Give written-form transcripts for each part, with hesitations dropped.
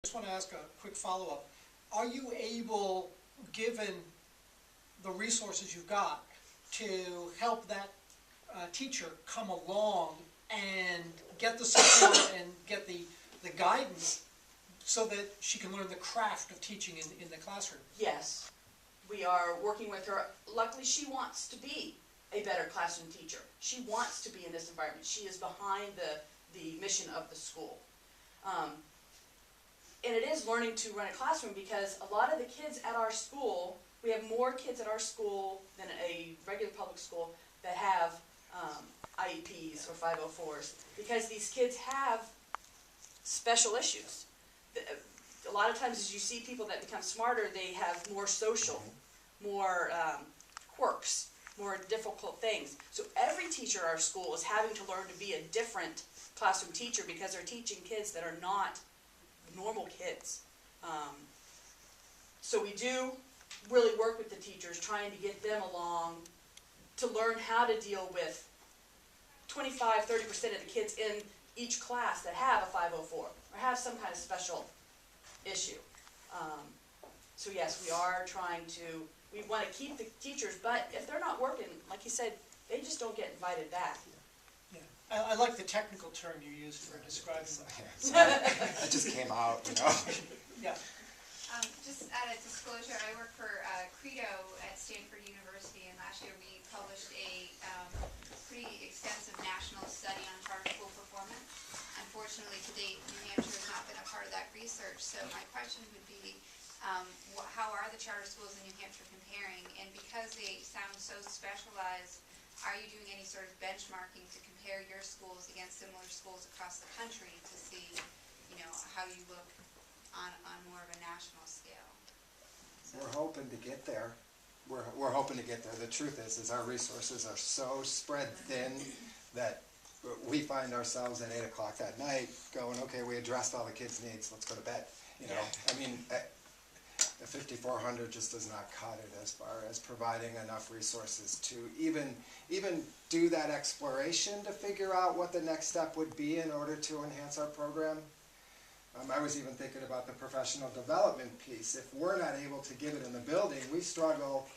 just want to ask a quick follow-up. Are you able, given the resources you've got, to help that teacher come along and get the support and get the guidance so that she can learn the craft of teaching in the classroom? Yes, we are working with her. Luckily, she wants to be a better classroom teacher. She wants to be in this environment. She is behind the mission of the school. And it is learning to run a classroom, because a lot of the kids at our school, we have more kids at our school than a regular public school that have IEPs or 504s, because these kids have special issues. A lot of times as you see people that become smarter, they have more social, more quirks, more difficult things. So every teacher at our school is having to learn to be a different classroom teacher, because they're teaching kids that are not normal kids. So we do really work with the teachers, trying to get them along to learn how to deal with 25–30% of the kids in each class that have a 504 or have some kind of special issue. So yes, we are trying to, we want to keep the teachers, but if they're not working, like you said, they just don't get invited back. Yeah, I like the technical term you used for describing That just came out, you know. Yeah. Just at a disclosure, I work for Credo at Stanford University, and last year we published a pretty extensive national study on charter school performance. Unfortunately, to date, New Hampshire has not been a part of that research, so my question would be, how are the charter schools in New Hampshire comparing? And because they sound so specialized, are you doing any sort of benchmarking to compare your schools against similar schools across the country to see, how you look on more of a national scale? So. We're hoping to get there. We're hoping to get there. The truth is our resources are so spread thin that we find ourselves at 8 o'clock that night going, okay, we addressed all the kids' needs, let's go to bed. I mean, the 5,400 just does not cut it as far as providing enough resources to even do that exploration to figure out what the next step would be in order to enhance our program. I was even thinking about the professional development piece. If we're not able to give it in the building, we struggle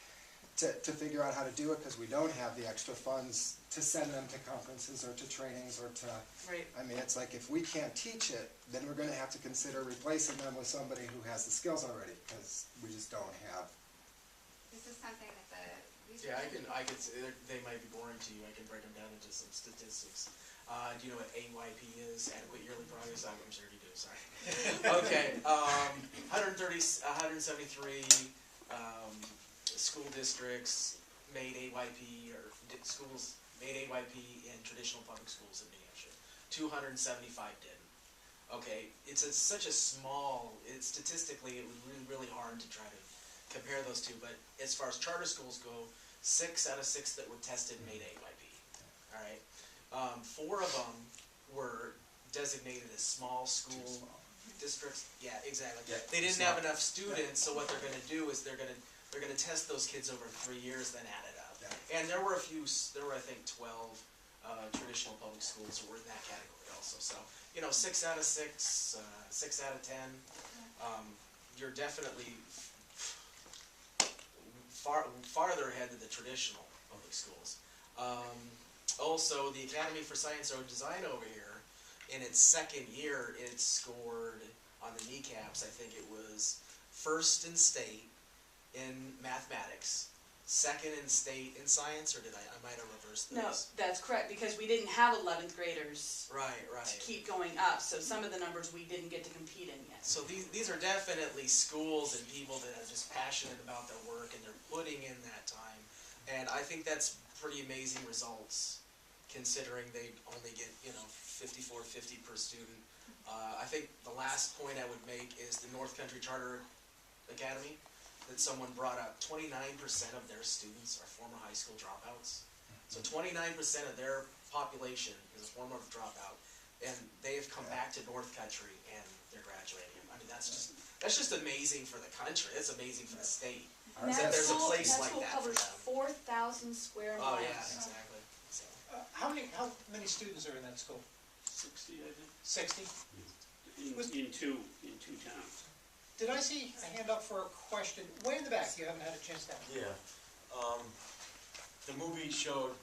to figure out how to do it, because we don't have the extra funds to send them to conferences or to trainings or to... Right. I mean, it's like if we can't teach it, then we're going to have to consider replacing them with somebody who has the skills already, because we just don't have. Is this something that the research... Yeah, I could say they might be boring to you. I can break them down into some statistics. Do you know what AYP is? Adequate Yearly Progress? I'm sure you do, sorry. Okay, 173 school districts made AYP, or schools made AYP in traditional public schools in New Hampshire. 275 didn't. Okay, it's such a small, statistically it would be really hard to try to compare those two, but as far as charter schools go, 6 out of 6 that were tested made AYP. All right. 4 of them were designated as small school districts. Yeah, exactly. Yeah, they didn't have enough students, so what they're going to do is they're going to test those kids over 3 years, then add it up. Yeah. And there were I think 12 traditional public schools who were in that category also. So 6 out of 6, 6 out of 10. You're definitely farther ahead than the traditional public schools. Also, the Academy for Science or Design over here, in its second year, it scored on the kneecaps, I think it was first in state in mathematics, second in state in science, or did I might have reversed this? No, that's correct, because we didn't have 11th graders right. to keep going up, so some of the numbers we didn't get to compete in yet. So these are definitely schools and people that are just passionate about their work, and they're putting in that time, and I think that's pretty amazing results, considering they only get 54.50 per student. I think the last point I would make is the North Country Charter Academy that someone brought up. 29% of their students are former high school dropouts. So 29% of their population is a former dropout, and they have come back to North Country and they're graduating. I mean, that's just amazing for the country. It's amazing for the state. That there's a place like that for them. 4,000 square miles. Oh yeah, exactly. So. How many students are in that school? 60, I think. 60? in two towns. Did I see a hand up for a question? Way in the back, you haven't had a chance to ask. Yeah, the movie showed,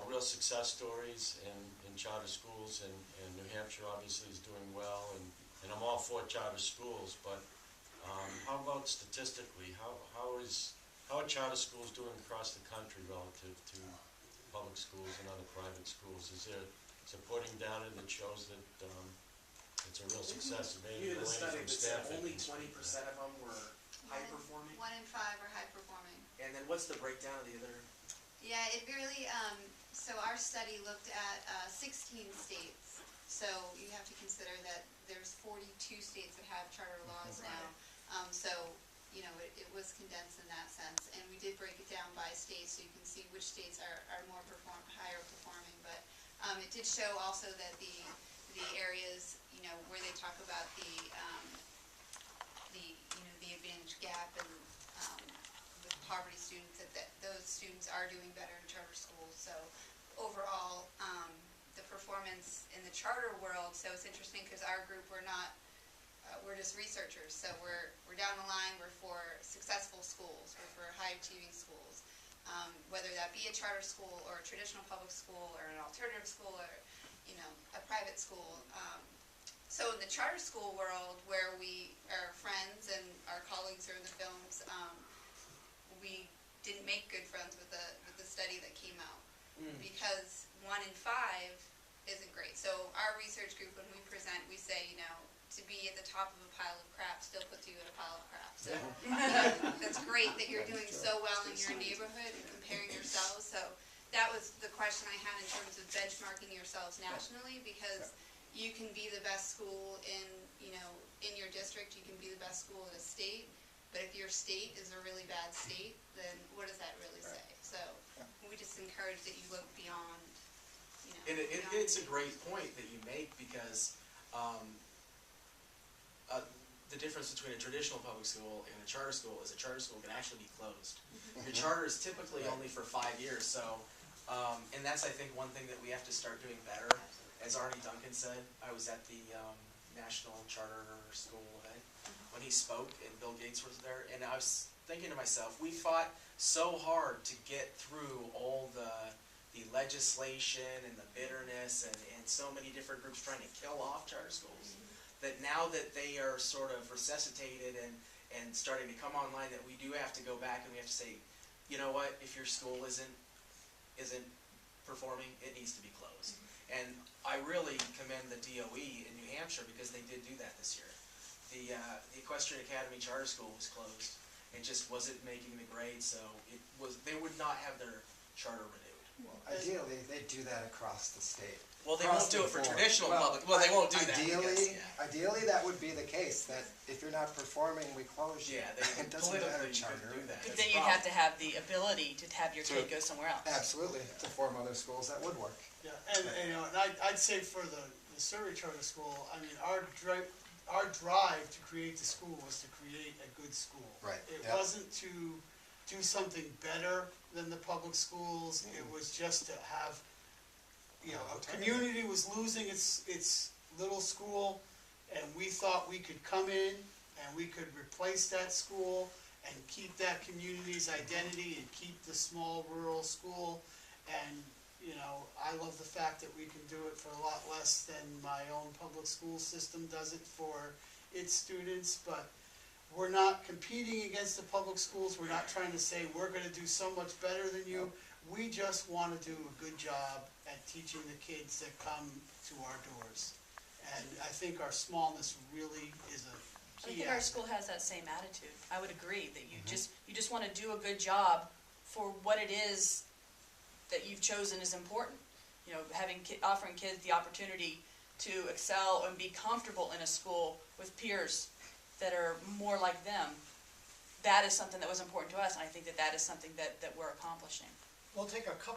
real success stories in charter schools, and New Hampshire obviously is doing well, and I'm all for charter schools, but how about statistically, how are charter schools doing across the country relative to public schools and other private schools? Is there supporting data that shows that it's a real success? You did a study from that said Stanford only and stuff like 20% of them were high performing, 1 in 5 are high performing. and then what's the breakdown of the other? Yeah, it really, so our study looked at 16 states. So you have to consider that there's 42 states that have charter laws now. So, it was condensed in that sense. And we did break it down by state so you can see which states are higher performing. But it did show also that the areas, where they talk about the advantage gap and with poverty students, that those students are doing better in charter schools. So overall, the performance in the charter world, so it's interesting because our group, we're just researchers, so we're down the line, we're for successful schools, we're for high achieving schools, whether that be a charter school or a traditional public school or an alternative school or a private school. So in the charter school world, where we are friends and our colleagues are in the films, we didn't make good friends with the study that came out because 1 in 5 isn't great. So our research group, when we present, we say, to be at the top of a pile of crap still puts you in a pile of crap. So that's great that you're doing so well in your neighborhood and comparing yourselves. So that was the question I had in terms of benchmarking yourselves nationally, because you can be the best school in your district, you can be the best school in a state, but if your state is a really bad state, then what does that really say? So we just encourage that you look beyond, And it's a great point that you make, because the difference between a traditional public school and a charter school is a charter school can actually be closed. Your charter is typically only for 5 years, so, and that's, I think, one thing that we have to start doing better. As Arnie Duncan said, I was at the National Charter School event when he spoke, and Bill Gates was there, and I was thinking to myself, we fought so hard to get through all the legislation and the bitterness and so many different groups trying to kill off charter schools, that now that they are sort of resuscitated and starting to come online, that we do have to go back and we have to say, you know what, if your school isn't performing, it needs to be closed. And I really commend the DOE in New Hampshire, because they did do that this year. The Equestrian Academy Charter School was closed. It just wasn't making the grade, so they would not have their charter renewed. Well, ideally, they do that across the state. Well, they won't do it for traditional public, they won't do that. Ideally, that would be the case, that if you're not performing, we close you. Yeah, It doesn't matter politically, you charter. couldn't do that. But then you'd have to have the ability to have your kid go somewhere else. Absolutely, to form other schools that would work. Yeah, and I'd say for the Surrey Charter School, I mean, our drive to create the school was to create a good school. Right, It yeah. wasn't to do something better than the public schools, it was just to have, a community was losing its little school, and we thought we could come in and we could replace that school and keep that community's identity and keep the small rural school. And I love the fact that we can do it for a lot less than my own public school system does it for its students. But we're not competing against the public schools. We're not trying to say we're going to do so much better than you. We just want to do a good job at teaching the kids that come to our doors. And I think our smallness really is a I key think our aspect. school has that same attitude. I would agree that you just want to do a good job for what it is that you've chosen is important. Offering kids the opportunity to excel and be comfortable in a school with peers that are more like them. That is something that was important to us, and I think that is something that we're accomplishing. We'll take a couple